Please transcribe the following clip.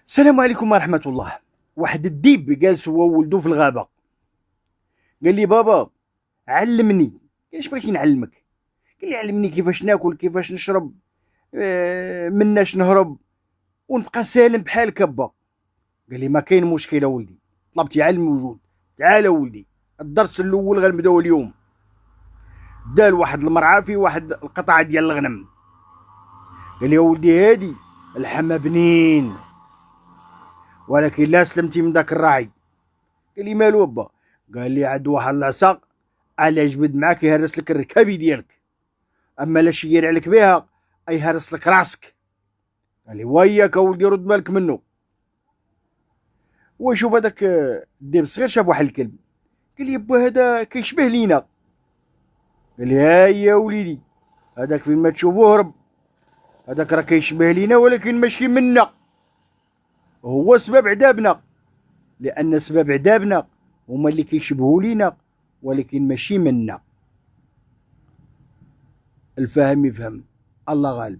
السلام عليكم ورحمة الله. واحد الديب جالس هو وولدو في الغابة، قال لي بابا علمني. قال اش بغيتي نعلمك؟ قال لي علمني كيفاش ناكل، كيفاش نشرب، مناش نهرب ونبقى سالم بحال كبا. قال لي ما كاين مشكل ولدي، طلبتي علم موجود. تعال ولدي، الدرس الاول غنبداو اليوم. دال واحد المرعى في واحد القطعة ديال الغنم. قال لي يا ولدي هادي الحما بنين، ولكن لا سلمتي من داك الراعي. قال لي مالو با؟ قال لي عاد واحد العصا على جبد معاك يهرس لك الركابي ديالك، اما لا شير عليك بها يهرس لك راسك. قال لي وياك اولدي رد بالك منه. وشوف هذاك الديب الصغير شاف واحد الكلب، قال لي با هذا كيشبه لينا. قال لي هاي يا وليدي هذاك فين ما تشوفوه هرب، هذاك راه كيشبه لينا ولكن ماشي منا، هو سبب عذابنا، لان سبب عذابنا هما اللي كيشبهوا لينا ولكن ماشي منا. الفاهم يفهم، الله غالب.